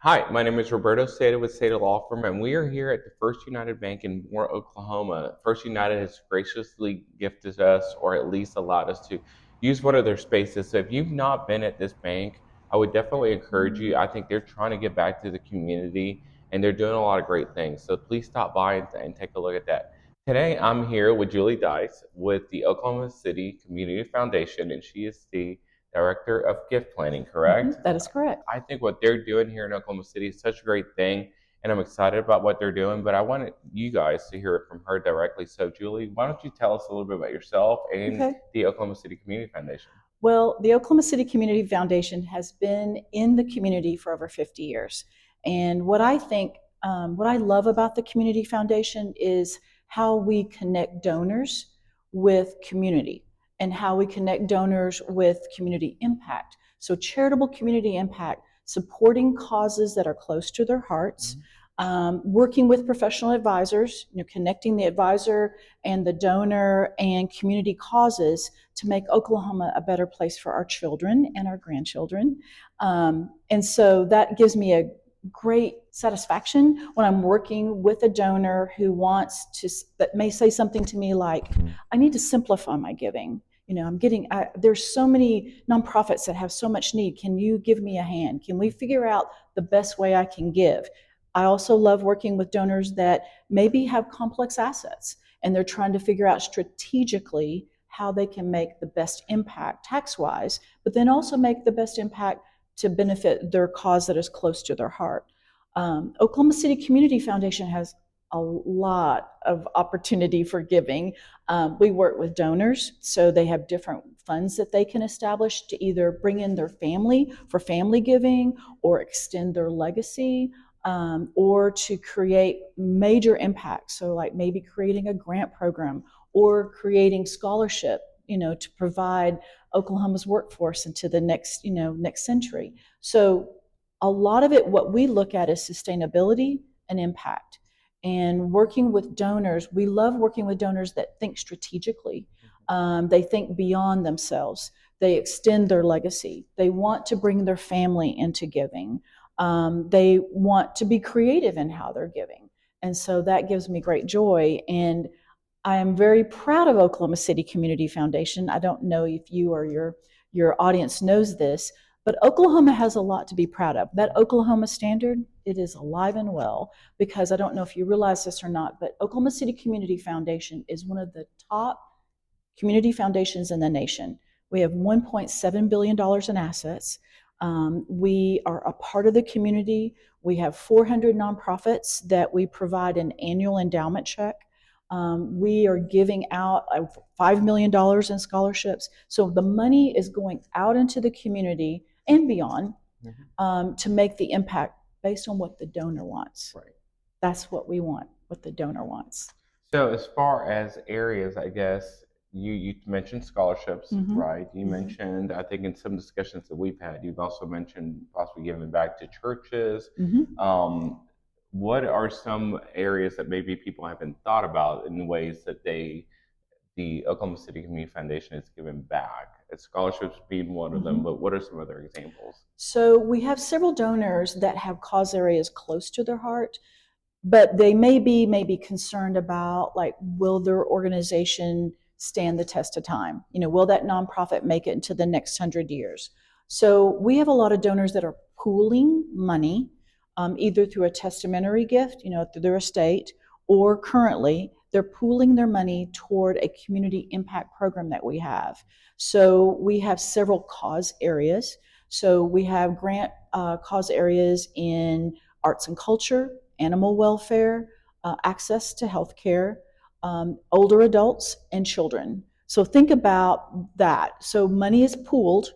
Hi, my name is Roberto Seda with Seda Law Firm, and we are here at the First United Bank in Moore, Oklahoma. First United has graciously gifted us, or at least allowed us to use one of their spaces. So if you've not been at this bank, I would definitely encourage you. I think they're trying to get back to the community, and they're doing a lot of great things. So please stop by and take a look at that. Today, I'm here with Julie Dais with the Oklahoma City Community Foundation, and she is the Director of Gift Planning, correct? That is correct. I think what they're doing here in Oklahoma City is such a great thing, and I'm excited about what they're doing. But I wanted you guys to hear it from her directly. So, Julie, why don't you tell us a little bit about yourself and Okay. the Oklahoma City Community Foundation? Well, the Oklahoma City Community Foundation has been in the community for over 50 years. And what I love about the Community Foundation is how we connect donors with community and how we connect donors with community impact. So, charitable community impact, supporting causes that are close to their hearts. Working with professional advisors, connecting the advisor and the donor and community causes to make Oklahoma a better place for our children and our grandchildren. And so that gives me a great satisfaction when I'm working with a donor who wants to, that may say something to me like, I need to simplify my giving. There's so many nonprofits that have so much need. Can you give me a hand? Can we figure out the best way I can give? I also love working with donors that maybe have complex assets and they're trying to figure out strategically how they can make the best impact tax-wise, but then also make the best impact to benefit their cause that is close to their heart. Oklahoma City Community Foundation has a lot of opportunity for giving. We work with donors, so they have different funds that they can establish to either bring in their family for family giving or extend their legacy. Or to create major impacts. So like maybe creating a grant program or creating scholarship, to provide Oklahoma's workforce into the next century. So a lot of it, what we look at is sustainability and impact. And working with donors, we love working with donors that think strategically. They think beyond themselves. They extend their legacy. They want to bring their family into giving. They want to be creative in how they're giving. And so that gives me great joy. And I am very proud of Oklahoma City Community Foundation. I don't know if you or your audience knows this, but Oklahoma has a lot to be proud of. That Oklahoma standard, it is alive and well, because I don't know if you realize this or not, but Oklahoma City Community Foundation is one of the top community foundations in the nation. We have $1.7 billion in assets. We are a part of the community. We have 400 nonprofits that we provide an annual endowment check. We are giving out $5 million in scholarships. So the money is going out into the community and beyond to make the impact based on what the donor wants. Right. That's what we want, what the donor wants. So, as far as areas, I guess you mentioned scholarships, right? You mentioned, I think, in some discussions that we've had, you've also mentioned possibly giving back to churches. What are some areas that maybe people haven't thought about in ways that the Oklahoma City Community Foundation is giving back? Scholarships being one of them, but what are some other examples? So we have several donors that have cause areas close to their heart, but they may be concerned about, like, will their organization stand the test of time? Will that nonprofit make it into the next 100 years? So we have a lot of donors that are pooling money, either through a testamentary gift, through their estate, or currently they're pooling their money toward a community impact program that we have. So we have several cause areas. So we have grant cause areas in arts and culture, animal welfare, access to health care, older adults, and children. So think about that. So money is pooled,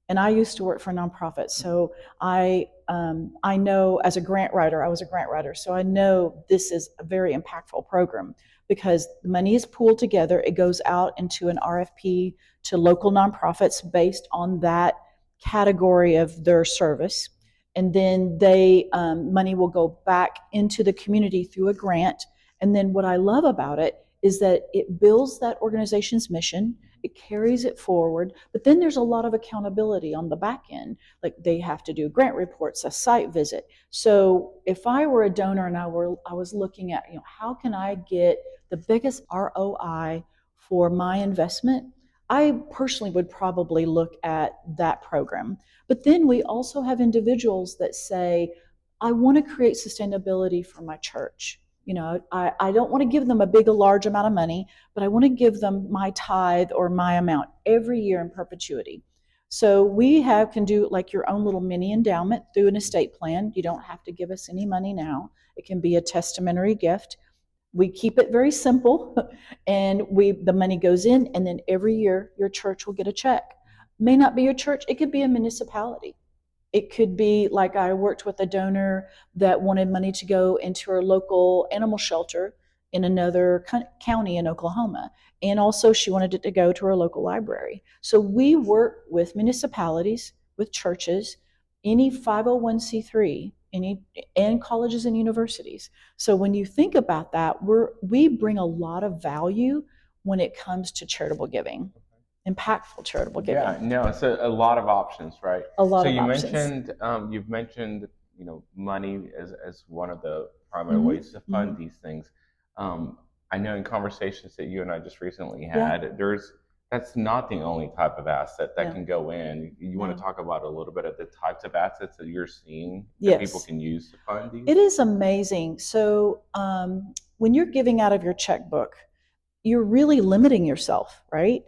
and I used to work for a nonprofit. So I know, as a grant writer, I was a grant writer, so I know this is a very impactful program because the money is pooled together. It goes out into an RFP to local nonprofits based on that category of their service. And then money will go back into the community through a grant. And then what I love about it is that it builds that organization's mission. It carries it forward, but then there's a lot of accountability on the back end. Like they have to do grant reports, a site visit. So if I were a donor and I was looking at, how can I get the biggest ROI for my investment, I personally would probably look at that program. But then we also have individuals that say, I want to create sustainability for my church. I don't want to give them a large amount of money, but I want to give them my tithe or my amount every year in perpetuity. So can do like your own little mini endowment through an estate plan. You don't have to give us any money now. It can be a testamentary gift. We keep it very simple, and the money goes in, and then every year your church will get a check. May not be your church, it could be a municipality. It could be like I worked with a donor that wanted money to go into her local animal shelter in another county in Oklahoma. And also, she wanted it to go to her local library. So we work with municipalities, with churches, any 501c3, and colleges and universities. So when you think about that, we bring a lot of value when it comes to charitable giving, impactful charitable giving. Yeah, no, it's a lot of options, right? A lot So of options. you've mentioned, money as one of the primary Mm-hmm. ways to fund these things. I know in conversations that you and I just recently Yeah. had, that's not the only type of asset that No. can go in. You want No. to talk about a little bit of the types of assets that you're seeing that people Yes. can use to fund these? It is amazing. So when you're giving out of your checkbook, you're really limiting yourself, right?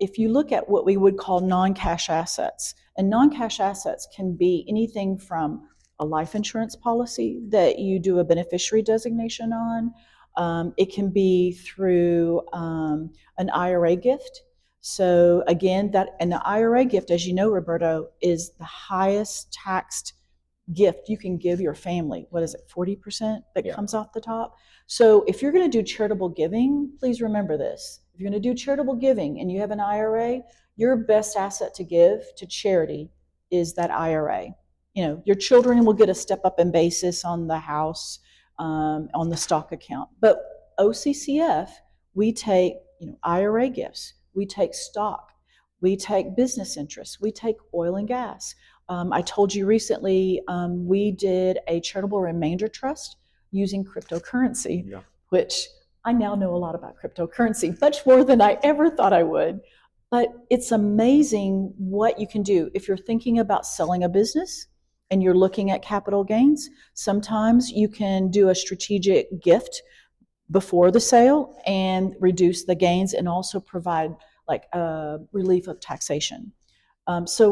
If you look at what we would call non-cash assets, and non-cash assets can be anything from a life insurance policy that you do a beneficiary designation on. It can be through an IRA gift. So again, an IRA gift, as you know, Roberto, is the highest taxed gift you can give your family. What is it, 40% that comes off the top? So if you're going to do charitable giving, please remember this. If you're going to do charitable giving and you have an IRA, your best asset to give to charity is that IRA. Your children will get a step up in basis on the house, on the stock account. But OCCF, we take IRA gifts, we take stock, we take business interests, we take oil and gas. I told you recently we did a charitable remainder trust using cryptocurrency, which I now know a lot about cryptocurrency, much more than I ever thought I would. But it's amazing what you can do. If you're thinking about selling a business and you're looking at capital gains, sometimes you can do a strategic gift before the sale and reduce the gains and also provide like relief of taxation. So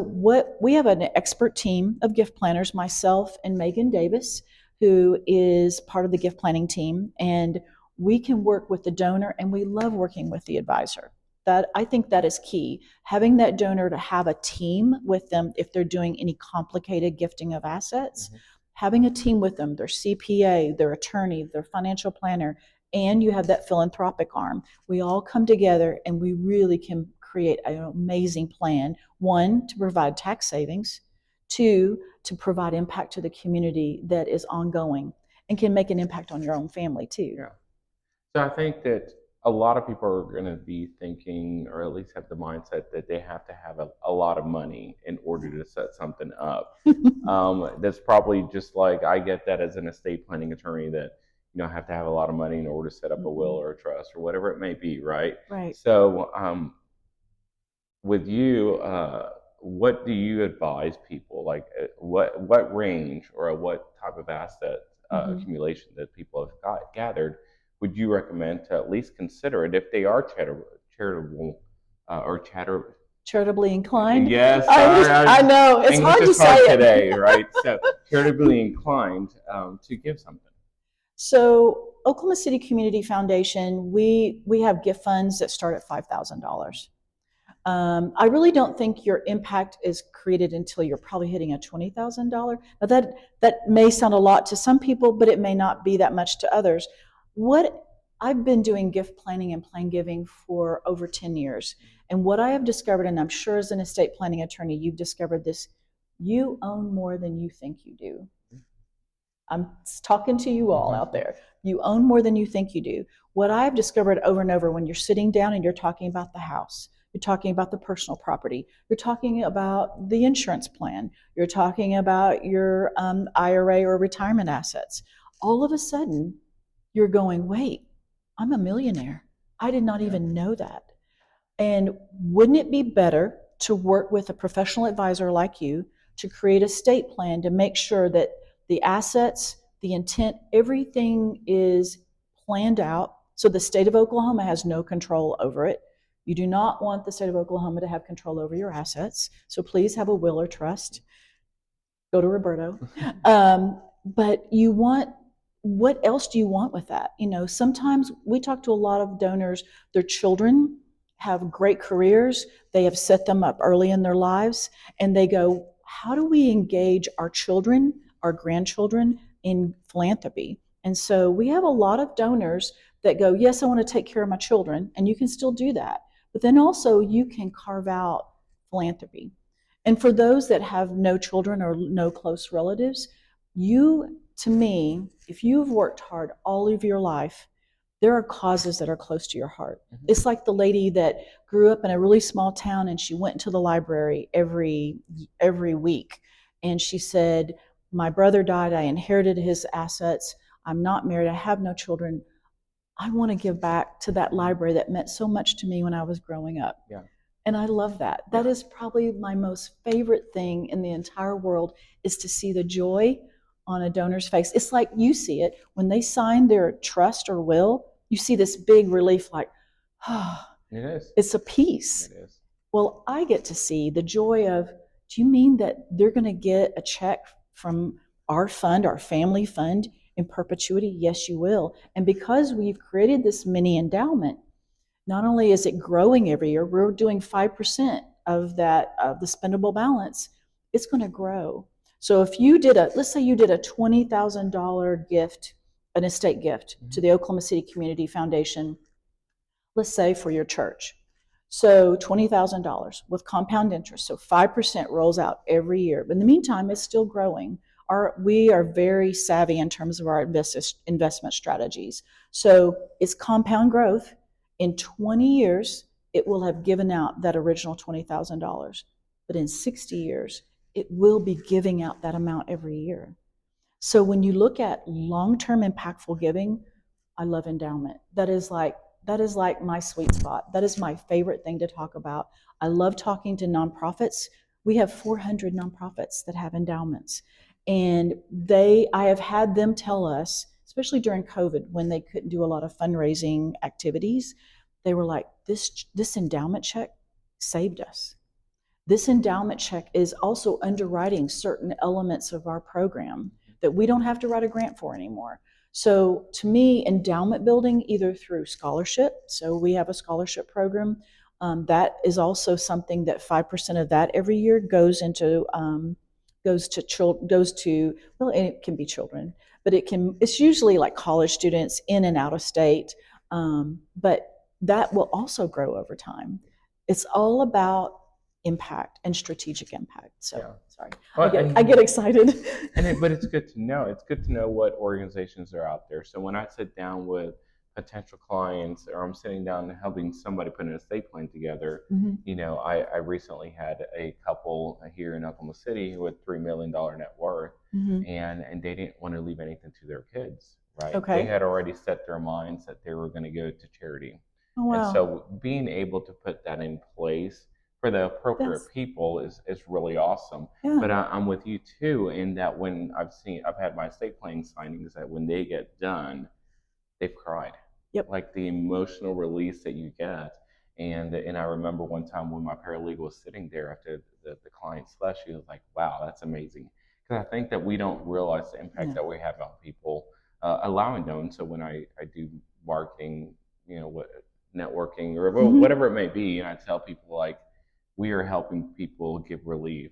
we have an expert team of gift planners, myself and Megan Davis, who is part of the gift planning team, and we can work with the donor, and we love working with the advisor. That I think that is key. Having that donor to have a team with them if they're doing any complicated gifting of assets, having a team with them, their CPA, their attorney, their financial planner, and you have that philanthropic arm. We all come together and we really can create an amazing plan. One, to provide tax savings. Two, to provide impact to the community that is ongoing and can make an impact on your own family too. Yeah. So I think that a lot of people are going to be thinking, or at least have the mindset that they have to have a lot of money in order to set something up. That's probably just like I get that as an estate planning attorney that have to have a lot of money in order to set up a will or a trust or whatever it may be, right? Right. So with you, what do you advise people? Like, what range or what type of asset accumulation that people have gathered would you recommend to at least consider it if they are charitable or charitably inclined? Yes, sorry, I know it's English hard to is hard say today, right? So charitably inclined to give something. So Oklahoma City Community Foundation, we have gift funds that start at $5,000. I really don't think your impact is created until you're probably hitting a $20,000. Now that may sound a lot to some people, but it may not be that much to others. What I've been doing gift planning and plan giving for over 10 years. And what I have discovered, and I'm sure as an estate planning attorney, you've discovered this, you own more than you think you do. I'm talking to you all out Mhm. there. You own more than you think you do. What I've discovered over and over when you're sitting down and you're talking about the house, you're talking about the personal property, you're talking about the insurance plan, you're talking about your IRA or retirement assets, all of a sudden you're going, wait, I'm a millionaire. I did not Yeah. even know that. And wouldn't it be better to work with a professional advisor like you to create a state plan to make sure that the assets, the intent, everything is planned out so the state of Oklahoma has no control over it? You do not want the state of Oklahoma to have control over your assets. So please have a will or trust. Go to Roberto. But you want, what else do you want with that? You know, sometimes we talk to a lot of donors, their children have great careers, they have set them up early in their lives, and they go, how do we engage our children, our grandchildren in philanthropy? And so we have a lot of donors that go, yes, I want to take care of my children, and you can still do that. But then also you can carve out philanthropy. And for those that have no children or no close relatives, you, to me, if you've worked hard all of your life, there are causes that are close to your heart. Mhm. It's like the lady that grew up in a really small town and she went to the library every week, and she said, "My brother died. I inherited his assets. I'm not married. I have no children. I want to give back to that library that meant so much to me when I was growing up." Yeah. And I love that. Yeah. That is probably my most favorite thing in the entire world, is to see the joy on a donor's face. It's like you see it when they sign their trust or will, you see this big relief, like, oh, It is. it's a peace. It is. Well, I get to see the joy of, do you mean that they're going to get a check from our fund, our family fund, in perpetuity? Yes, you will. And because we've created this mini endowment, not only is it growing every year, we're doing 5% of that, of the spendable balance, it's going to grow. So if you did let's say you did a $20,000 gift, an estate gift to Mhm. the Oklahoma City Community Foundation, let's say for your church. So $20,000 with compound interest. So 5% rolls out every year. But in the meantime, it's still growing. We are very savvy in terms of our investment strategies. So it's compound growth. In 20 years, it will have given out that original $20,000. But in 60 years, it will be giving out that amount every year. So when you look at long-term impactful giving, I love endowment. That is like my sweet spot. That is my favorite thing to talk about. I love talking to nonprofits. We have 400 nonprofits that have endowments. And I have had them tell us, especially during COVID when they couldn't do a lot of fundraising activities, they were like, this endowment check saved us. This endowment check is also underwriting certain elements of our program that we don't have to write a grant for anymore. So to me, endowment building, either through scholarship, so we have a scholarship program, that is also something that 5% of that every year goes to, well, it can be children, but it's usually like college students in and out of state, but that will also grow over time. It's all about impact and strategic impact. So Yeah. sorry, I Well, get I get excited. but it's good to know. It's good to know what organizations are out there. So when I sit down with potential clients, or I'm sitting down and helping somebody put an estate plan together, Mhm. I recently had a couple here in Oklahoma City with $3 million net worth, Mhm. and they didn't want to leave anything to their kids. Right? They Okay. had already set their minds that they were going to go to charity, Oh and wow. so being able to put that in place for the appropriate That's people is really awesome. yeah. But I'm with you too in that when I've had my estate planning signings that when they get done, they've cried. Yep. Like the emotional release that you get. And I remember one time when my paralegal was sitting there after the client slept, she was like, wow, that's amazing. Because I think that we don't realize the impact No. that we have on people, allowing them. So when I do marketing, what networking or Mhm. whatever it may be, and I tell people like, we are helping people get relief,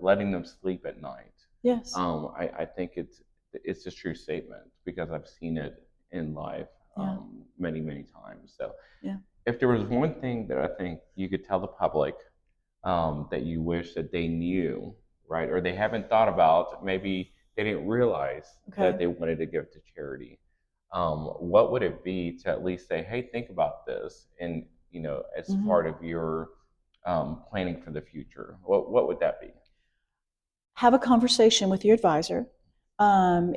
letting them sleep at night. Yes. I think it's a true statement because I've seen it in life, Yeah. many, many times. So, Yeah. if there was one thing that I think you could tell the public, that you wish that they knew, right, or they haven't thought about, maybe they didn't realize Okay. that they wanted to give to charity. What would it be to at least say, hey, think about this, and as Mhm. part of your planning for the future? What would that be? Have a conversation with your advisor.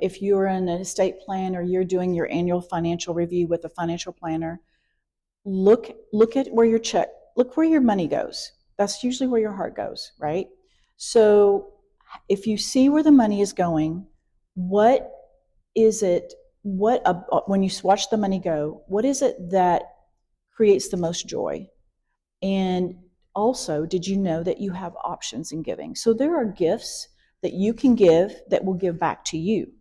If you're in an estate plan or you're doing your annual financial review with a financial planner, look at where your check, look where your money goes. That's usually where your heart goes, right? So if you see where the money is going, what is it, when you watch the money go, what is it that creates the most joy? And also, did you know that you have options in giving? So there are gifts that you can give that will give back to you.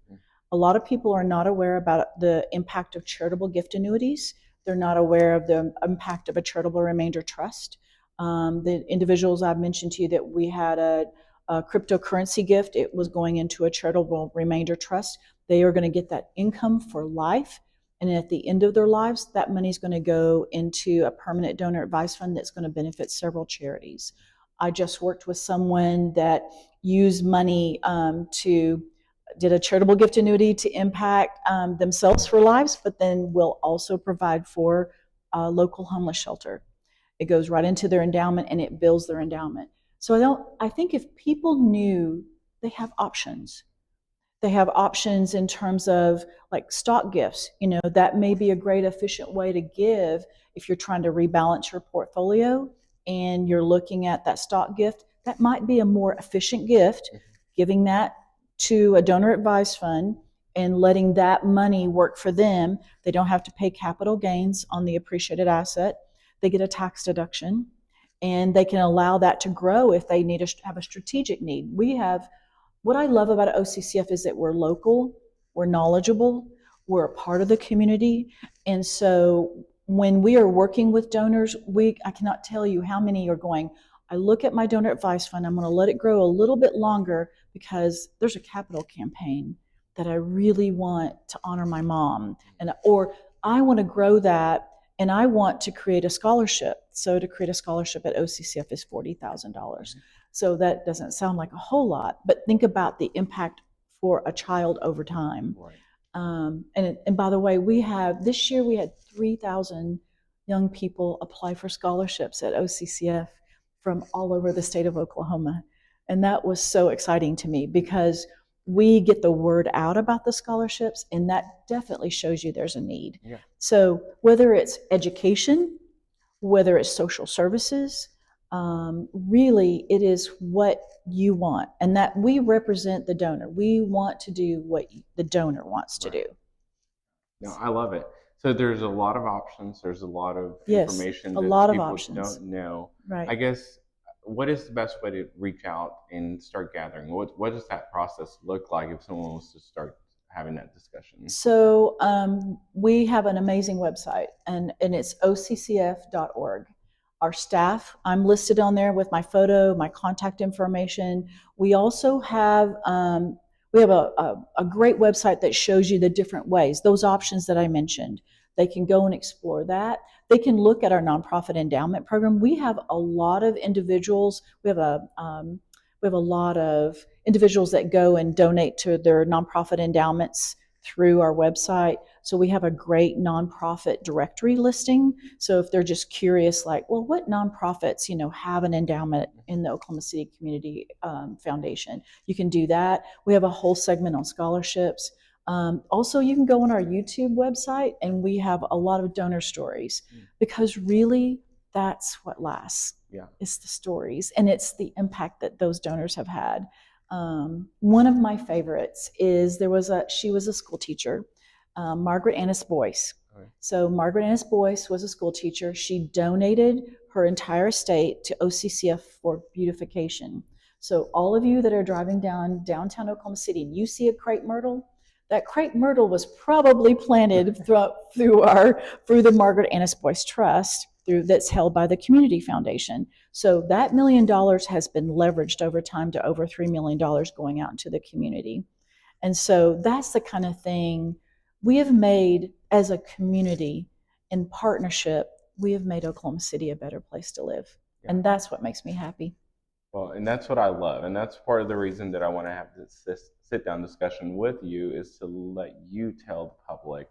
A lot of people are not aware about the impact of charitable gift annuities. They're not aware of the impact of a charitable remainder trust. The individuals I've mentioned to you that we had a cryptocurrency gift, it was going into a charitable remainder trust. They are going to get that income for life. And at the end of their lives, that money is going to go into a permanent donor advice fund that's going to benefit several charities. I just worked with someone that used money to did a charitable gift annuity to impact themselves for lives, but then will also provide for a local homeless shelter. It goes right into their endowment and it builds their endowment. So I think if people knew they have options, they have options in terms of like stock gifts. That may be a great efficient way to give if you're trying to rebalance your portfolio and you're looking at that stock gift. That might be a more efficient gift, giving that to a donor advised fund and letting that money work for them. They don't have to pay capital gains on the appreciated asset. They get a tax deduction and they can allow that to grow if they have a strategic need. What I love about OCCF is that we're local, we're knowledgeable, we're a part of the community. And so when we are working with donors, I cannot tell you how many are going, I look at my donor advice fund, I'm going to let it grow a little bit longer because there's a capital campaign that I really want to honor my mom. Or I want to grow that and I want to create a scholarship. So to create a scholarship at OCCF is $40,000. So that doesn't sound like a whole lot, but think about the impact for a child over time. Right. And by the way, this year we had 3,000 young people apply for scholarships at OCCF from all over the state of Oklahoma. And that was so exciting to me because we get the word out about the scholarships, and that definitely shows you there's a need. Yeah. So whether it's education, whether it's social services, really it is what you want, and that we represent the donor. We want to do what the donor wants to do. No, I love it. So there's a lot of options. There's a lot of Yes, information a that lot of people options. don't know. Right. I guess what is the best way to reach out and start gathering? What does that process look like if someone wants to start having that discussion? So we have an amazing website, and it's occf.org. Our staff, I'm listed on there with my photo, my contact information. We also have a great website that shows you the different ways, those options that I mentioned. They can go and explore that. They can look at our nonprofit endowment program. We have a lot of individuals. We have a lot of individuals that go and donate to their nonprofit endowments through our website. So we have a great nonprofit directory listing. So if they're just curious, like, well, what nonprofits, have an endowment in the Oklahoma City Community Foundation, you can do that. We have a whole segment on scholarships. Also, you can go on our YouTube website, and we have a lot of donor stories because really that's what lasts. Yeah. It's the stories, and it's the impact that those donors have had. One of my favorites is she was a school teacher, Margaret Annis Boyce. Okay. So Margaret Annis Boyce was a school teacher. She donated her entire estate to OCCF for beautification. So all of you that are driving downtown Oklahoma City and you see a crepe myrtle, that crepe myrtle was probably planted through the Margaret Annis Boyce Trust, that's held by the Community Foundation. So that $1 million has been leveraged over time to over $3 million going out into the community. And so that's the kind of thing we have made as a community in partnership. We have made Oklahoma City a better place to live. Yeah. And that's what makes me happy. Well, and that's what I love. And that's part of the reason that I want to have this sit down discussion with you is to let you tell the public,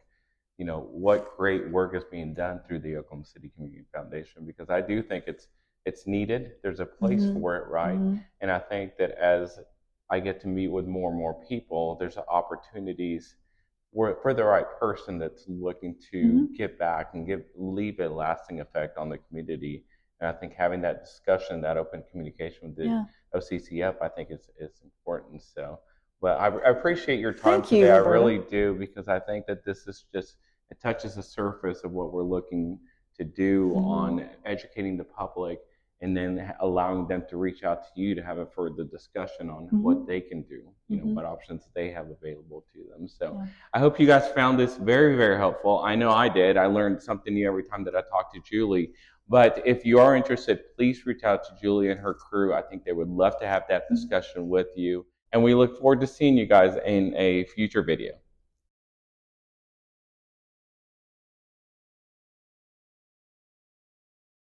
what great work is being done through the Oklahoma City Community Foundation, because I do think it's needed. There's a place Mm-hmm. for it, right? Mm-hmm. And I think that as I get to meet with more and more people, there's opportunities for the right person that's looking to Mm-hmm. give back and leave a lasting effect on the community. And I think having that discussion, that open communication with the Yeah. OCCF, I think is important. So, but I appreciate your time Thank you, today. I Roberto. really do, because I think that this is just, it touches the surface of what we're looking to do Mm-hmm. on educating the public, and then allowing them to reach out to you to have a further discussion on what Mm-hmm. they can do, Mm-hmm. what options they have available to them. So Yeah. I hope you guys found this very, very helpful. I know I did. I learned something new every time that I talked to Julie. But if you are interested, please reach out to Julie and her crew. I think they would love to have that Mm-hmm. discussion with you. And we look forward to seeing you guys in a future video.